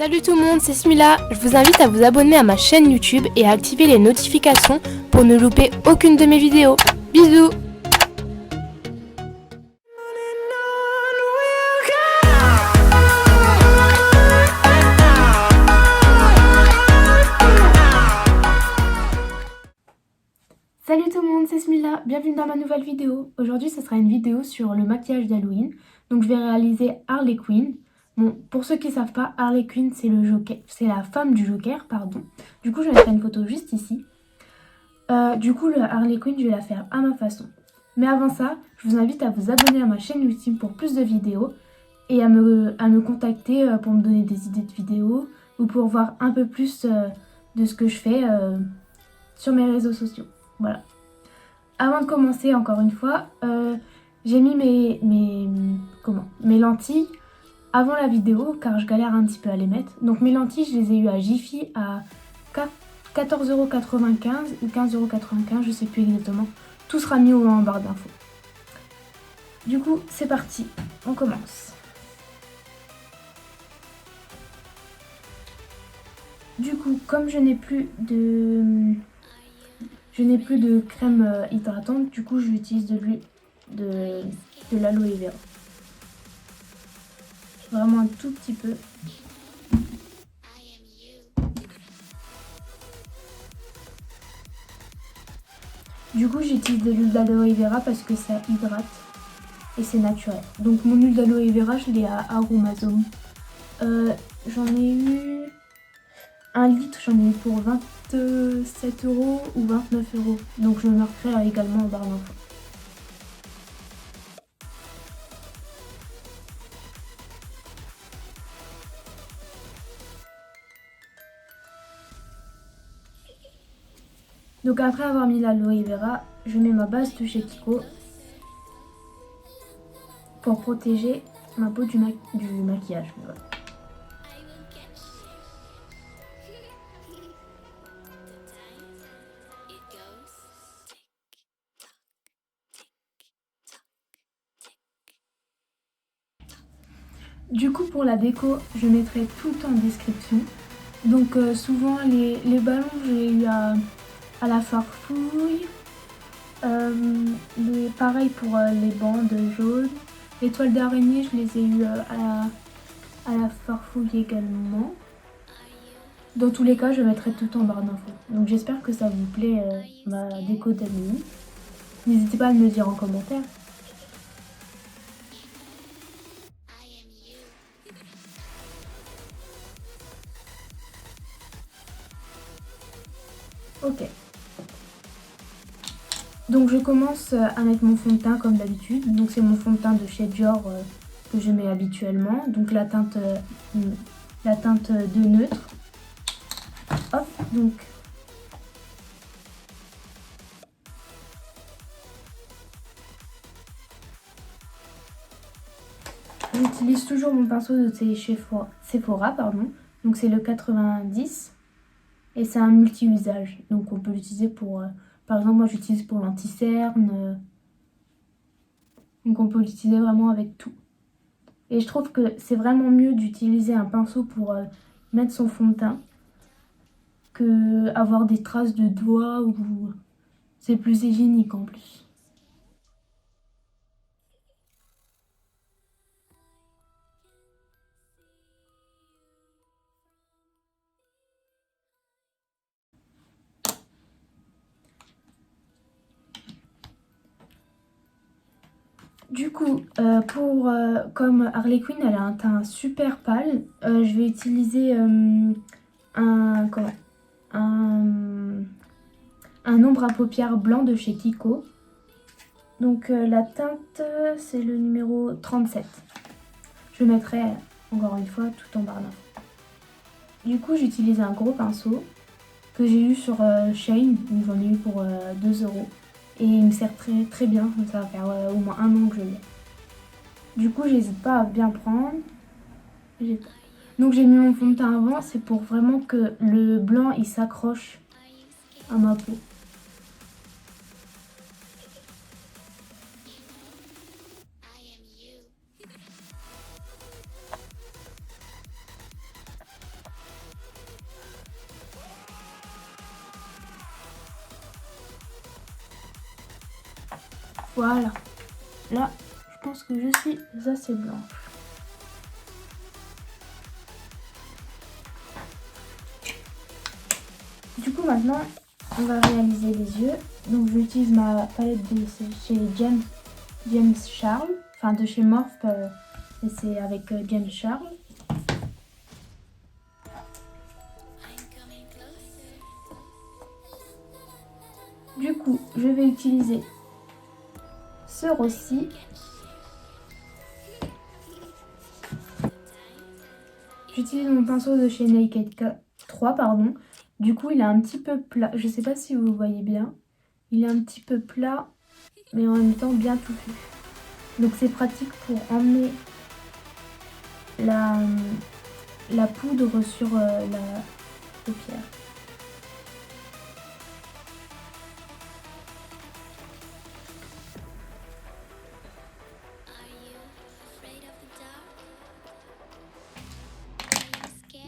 Salut tout le monde, c'est Smila. Je vous invite à vous abonner à ma chaîne YouTube et à activer les notifications pour ne louper aucune de mes vidéos. Bisous! Salut tout le monde, c'est Smila, bienvenue dans ma nouvelle vidéo. Aujourd'hui, ce sera une vidéo sur le maquillage d'Halloween. Donc je vais réaliser Harley Quinn. Bon, pour ceux qui ne savent pas, Harley Quinn c'est le Joker, c'est la femme du Joker, pardon. Du coup, je mettrai une photo juste ici. Du coup, le Harley Quinn, je vais la faire à ma façon. Mais avant ça, je vous invite à vous abonner à ma chaîne YouTube pour plus de vidéos et à me contacter pour me donner des idées de vidéos ou pour voir un peu plus de ce que je fais sur mes réseaux sociaux. Voilà. Avant de commencer, encore une fois, j'ai mis mes lentilles avant la vidéo car je galère un petit peu à les mettre. Donc mes lentilles, je les ai eues à Jiffy à 14,95 € ou 15,95 €, je sais plus exactement. Tout sera mis en barre d'infos. Du coup, c'est parti, on commence. Du coup, comme je n'ai plus de crème hydratante, du coup j'utilise de l'huile de l'aloe vera. Vraiment un tout petit peu. Du coup j'utilise de l'huile d'aloe vera parce que ça hydrate et c'est naturel. Donc mon huile d'aloe vera, je l'ai à Aromazone. J'en ai eu 1 litre, j'en ai eu pour 27 € ou 29 €. Donc je le marquerai également en barre d'infos. Donc après avoir mis l'aloe vera, je mets ma base de chez Kiko pour protéger ma peau du maquillage. Voilà. Du coup pour la déco, je mettrai tout en description. Donc souvent les ballons, j'ai eu à la farfouille. Pareil pour les bandes jaunes. Les toiles d'araignée, je les ai eues à la farfouille également. Dans tous les cas, je mettrai tout en barre d'infos. Donc j'espère que ça vous plaît, ma déco d'Halloween. N'hésitez pas à me le dire en commentaire. Ok. Donc je commence à mettre mon fond de teint comme d'habitude. Donc c'est mon fond de teint de chez Dior que je mets habituellement. Donc la teinte de neutre. Hop, donc j'utilise toujours mon pinceau de chez Sephora, pardon. Donc c'est le 90 et c'est un multi-usage. Donc on peut l'utiliser pour, par exemple moi j'utilise pour l'anti-cerne. Donc on peut l'utiliser vraiment avec tout. Et je trouve que c'est vraiment mieux d'utiliser un pinceau pour mettre son fond de teint que avoir des traces de doigts ou c'est plus hygiénique en plus. Du coup, comme Harley Quinn, elle a un teint super pâle, je vais utiliser un ombre à paupières blanc de chez Kiko. Donc la teinte, c'est le numéro 37. Je mettrai encore une fois tout en barre d'infos. Du coup, j'utilise un gros pinceau que j'ai eu sur Shein, j'en ai eu pour 2 €. Et il me sert très très bien, ça va faire au moins 1 an que je l'ai. Du coup, j'hésite pas à bien prendre. Donc j'ai mis mon fond de teint avant, c'est pour vraiment que le blanc il s'accroche à ma peau. Voilà. Là, je pense que je suis assez blanche. Du coup, maintenant, on va réaliser les yeux. Donc, j'utilise ma palette de chez James Charles. Enfin, de chez Morphe, et c'est avec James Charles. Du coup, je vais utiliser ce rossi. J'utilise mon pinceau de chez Naked 3, pardon. Du coup, il est un petit peu plat. Je ne sais pas si vous voyez bien. Il est un petit peu plat, mais en même temps bien touffu. Donc c'est pratique pour emmener la poudre sur la paupière.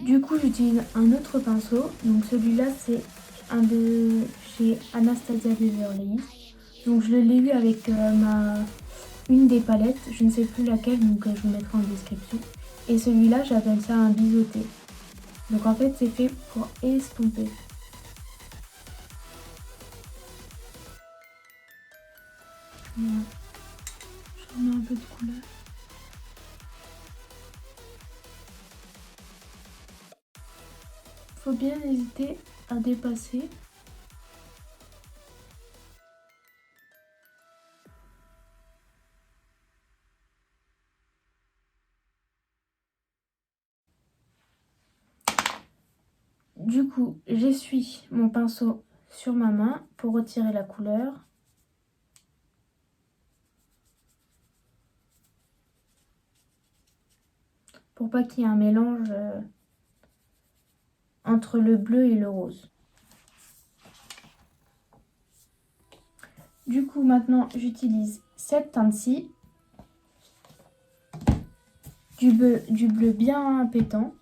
Du coup, j'utilise un autre pinceau. Donc celui-là, c'est un de chez Anastasia Beverly. Donc je l'ai eu avec une des palettes. Je ne sais plus laquelle, donc je vous mettrai en description. Et celui-là, j'appelle ça un biseauté. Donc en fait, c'est fait pour estomper. Voilà. Je remets un peu de couleur. Faut bien hésiter à dépasser. Du coup, j'essuie mon pinceau sur ma main pour retirer la couleur. Pour pas qu'il y ait un mélange entre le bleu et le rose. Du coup, maintenant, j'utilise cette teinte-ci, du bleu bien pétant.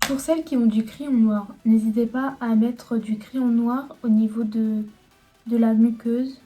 Pour celles qui ont du crayon noir, n'hésitez pas à mettre du crayon noir au niveau de la muqueuse.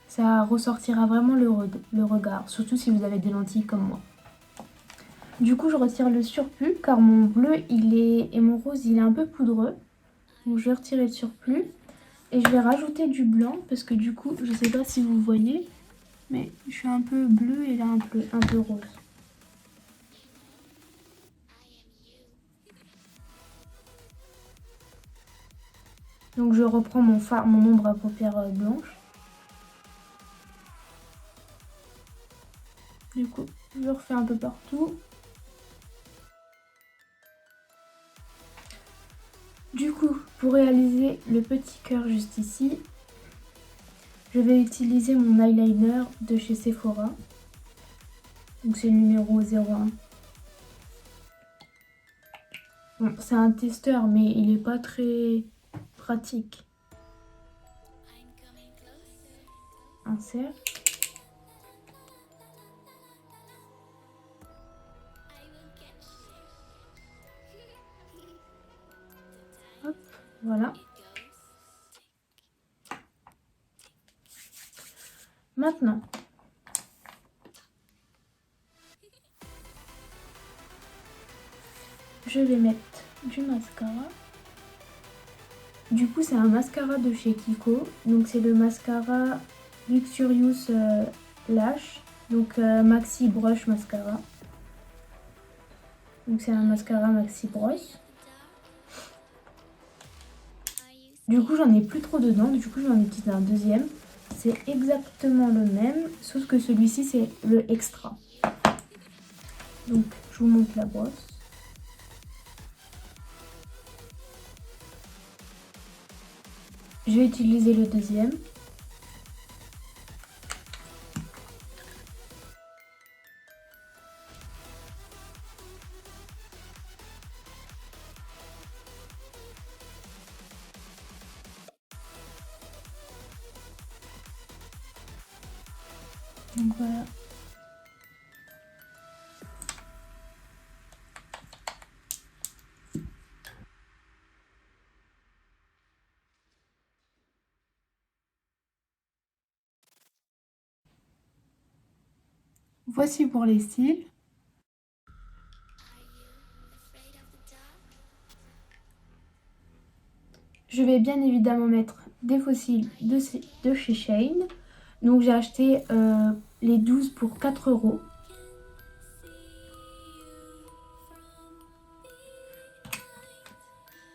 Ça ressortira vraiment le regard, surtout si vous avez des lentilles comme moi. Du coup, je retire le surplus car mon bleu et mon rose il est un peu poudreux. Donc je vais retirer le surplus et je vais rajouter du blanc parce que du coup, je sais pas si vous voyez, mais je suis un peu bleu et là un peu rose. Donc je reprends mon ombre à paupières blanche. Du coup, je refais un peu partout. Du coup, pour réaliser le petit cœur juste ici, je vais utiliser mon eyeliner de chez Sephora. Donc c'est le numéro 01. Bon, c'est un testeur, mais il n'est pas très pratique. Insert. Hop, voilà. Maintenant, je vais mettre du mascara. Du coup, c'est un mascara de chez Kiko. Donc c'est le mascara Luxurious Lash. Donc Maxi Brush Mascara. Donc c'est un mascara Maxi Brush. Du coup, j'en ai plus trop dedans. Du coup, j'en utilise un deuxième. C'est exactement le même, sauf que celui-ci, c'est le extra. Donc, je vous montre la brosse. Je vais utiliser le deuxième. Donc voilà. Voici pour les styles. Je vais bien évidemment mettre des fossiles de chez Shein. Donc j'ai acheté les 12 pour 4 €.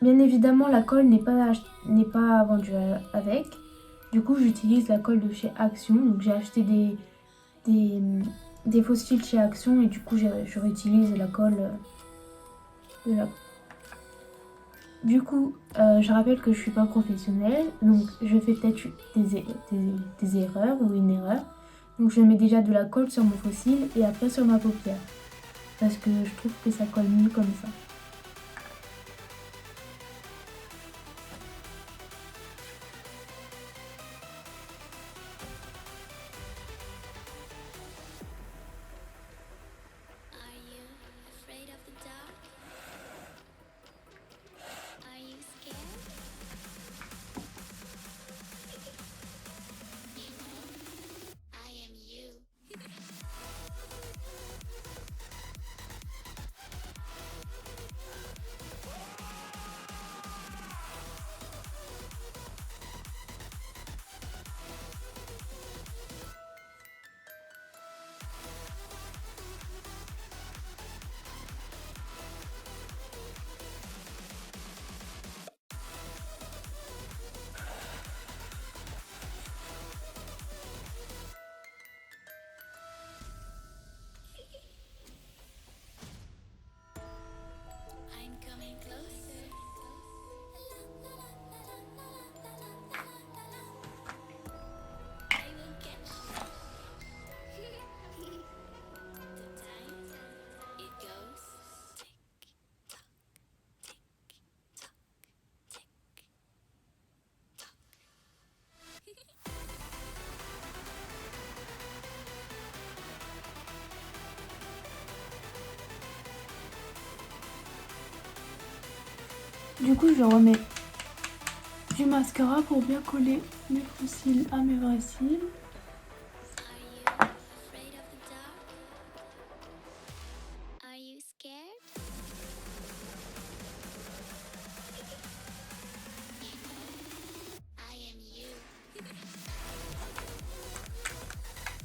Bien évidemment, la colle n'est pas vendue avec. Du coup, j'utilise la colle de chez Action. Donc j'ai acheté des fossiles chez Action et du coup, je réutilise la colle de la... Du coup, je rappelle que je suis pas professionnelle, donc je fais peut-être des erreurs ou une erreur. Donc je mets déjà de la colle sur mon fossile et après sur ma paupière. Parce que je trouve que ça colle mieux comme ça. Du coup, je remets du mascara pour bien coller mes faux cils à mes vrais cils.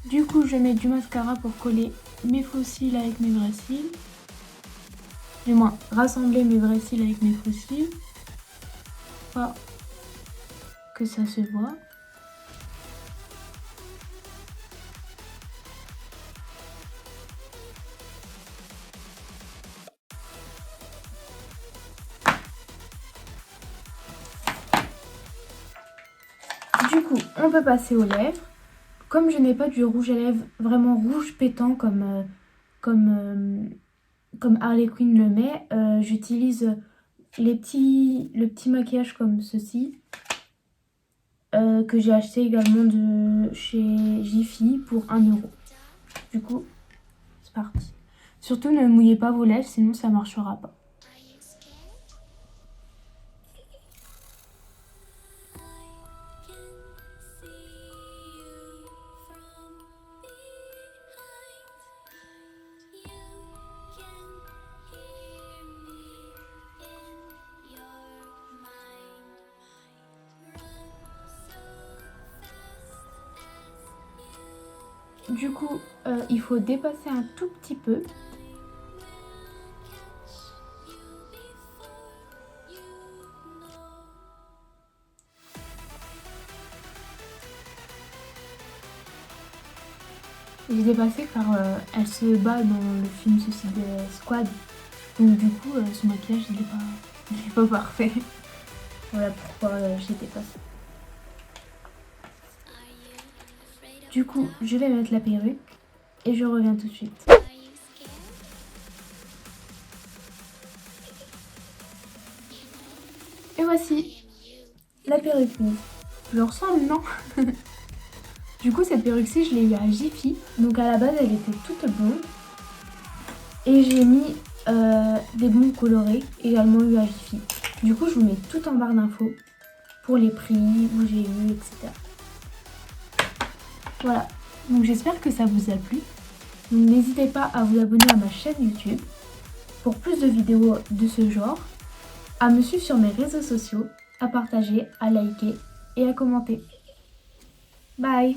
Du coup, je mets du mascara pour coller mes faux cils avec mes vrais cils. Du moins, rassembler mes vrais cils avec mes faux cils. Pas que ça se voit. Du coup, on peut passer aux lèvres. Comme je n'ai pas du rouge à lèvres vraiment rouge pétant comme Harley Quinn le met, j'utilise le petit maquillage comme ceci, que j'ai acheté également de chez Jiffy pour 1 €. Du coup, c'est parti. Surtout ne mouillez pas vos lèvres, sinon ça marchera pas. Du coup, il faut dépasser un tout petit peu. J'ai dépassé car elle se bat dans le film Suicide Squad. Donc du coup, son maquillage, il est pas parfait. Voilà pourquoi j'ai dépassé. Du coup, je vais mettre la perruque et je reviens tout de suite. Et voici la perruque mise. Je ressemble, non? Du coup, cette perruque-ci, je l'ai eue à Jiffy. Donc à la base, elle était toute blonde. Et j'ai mis des blonds colorés, également eu à Jiffy. Du coup, je vous mets tout en barre d'infos pour les prix, où j'ai eu, etc. Voilà, donc j'espère que ça vous a plu. Donc n'hésitez pas à vous abonner à ma chaîne YouTube pour plus de vidéos de ce genre, à me suivre sur mes réseaux sociaux, à partager, à liker et à commenter. Bye!